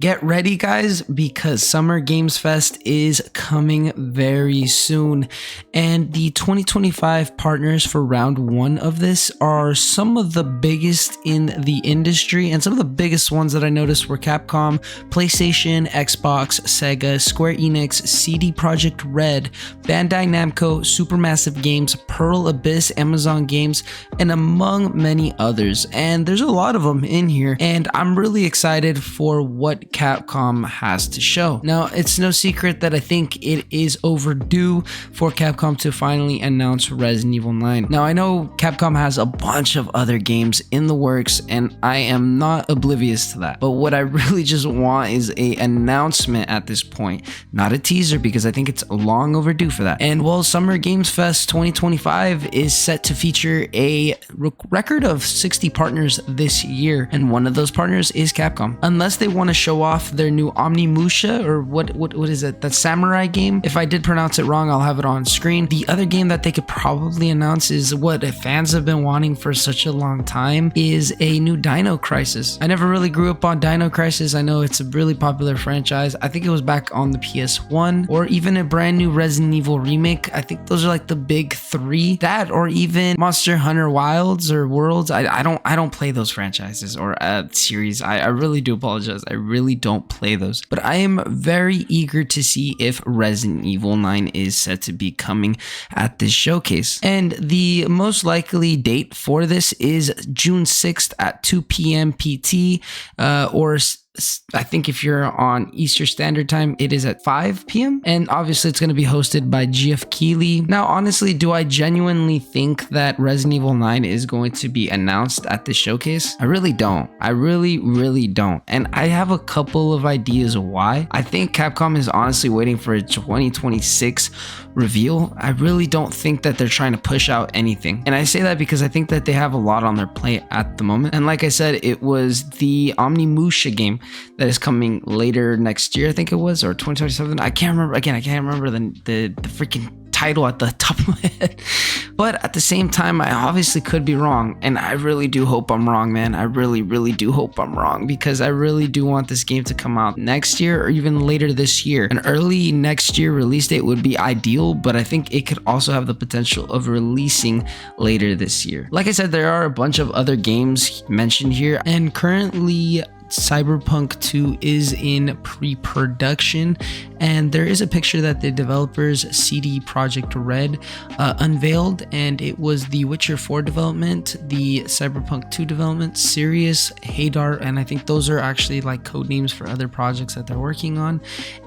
Get ready, guys, because Summer Games Fest is coming very soon. And the 2025 partners for round one of this are some of the biggest in the industry. And some of the biggest ones that I noticed were Capcom, PlayStation, Xbox, Sega, Square Enix, CD Projekt Red, Bandai Namco, Supermassive Games, Pearl Abyss, Amazon Games, and among many others. And there's a lot of them in here. And I'm really excited for what Capcom has to show. Now, it's no secret that I think it is overdue for Capcom to finally announce Resident Evil 9. Now, I know Capcom has a bunch of other games in the works, and I am not oblivious to that. But what I really just want is an announcement at this point, not a teaser, because I think it's long overdue for that. And well, Summer Games Fest 2025 is set to feature a record of 60 partners this year, and one of those partners is Capcom. Unless they want to show off their new Omnimusha, or what is it, that samurai game. If I did pronounce it wrong, I'll have it on screen. The other game that they could probably announce is what fans have been wanting for such a long time, is a new Dino Crisis. I never really grew up on Dino Crisis. I know it's a really popular franchise. I think it was back on the PS1, or even a brand new Resident Evil remake. I think those are like the big three. That, or even Monster Hunter Wilds or Worlds. I don't play those franchises or series. I really do apologize. I really don't play those, but I am very eager to see if Resident Evil 9 is set to be coming at this showcase. And the most likely date for this is June 6th at 2 p.m. PT, or I think if you're on Eastern Standard Time, it is at 5 p.m. And obviously it's going to be hosted by Geoff Keighley. Now, honestly, do I genuinely think that Resident Evil 9 is going to be announced at this showcase? I really don't. I really don't. And I have a couple of ideas why. I think Capcom is honestly waiting for a 2026 reveal. I really don't think that they're trying to push out anything. And I say that because I think that they have a lot on their plate at the moment. And like I said, it was the Omnimusha game that is coming later next year, I think it was, or 2027. I can't remember. Again, I can't remember the freaking title at the top of my head. But at the same time, I obviously could be wrong, and I really do hope I'm wrong, man. I really do hope I'm wrong, because I really do want this game to come out next year or even later this year. An early next year release date would be ideal, but I think it could also have the potential of releasing later this year. Like I said, there are a bunch of other games mentioned here, and currently Cyberpunk 2 is in pre-production, and there is a picture that the developers CD Projekt Red unveiled, and it was the Witcher 4 development, the Cyberpunk 2 development, Sirius, Hadar, and I think those are actually like code names for other projects that they're working on.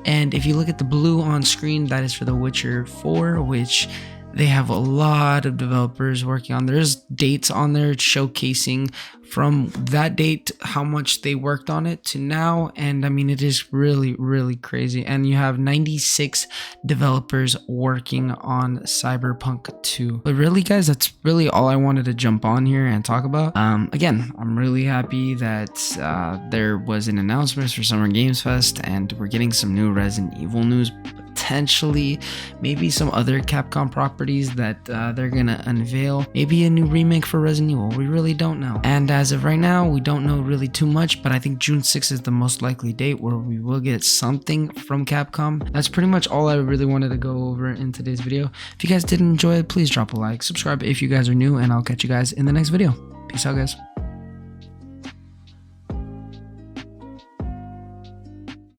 And if you look at the blue on screen, that is for the Witcher 4, which they have a lot of developers working on. There's dates on there showcasing from that date how much they worked on it to now, and I mean, it is really crazy. And you have 96 developers working on Cyberpunk 2. But really, guys, that's really all I wanted to jump on here and talk about. Again, I'm really happy that there was an announcement for Summer Games Fest, and we're getting some new Resident Evil news, potentially maybe some other Capcom properties that they're gonna unveil, maybe a new remake for Resident Evil. We really don't know. And as of right now, we don't know really too much, but I think June 6th is the most likely date where we will get something from Capcom. That's pretty much all I really wanted to go over in today's video. If you guys did enjoy it, please drop a like, subscribe if you guys are new, and I'll catch you guys in the next video. Peace out, guys.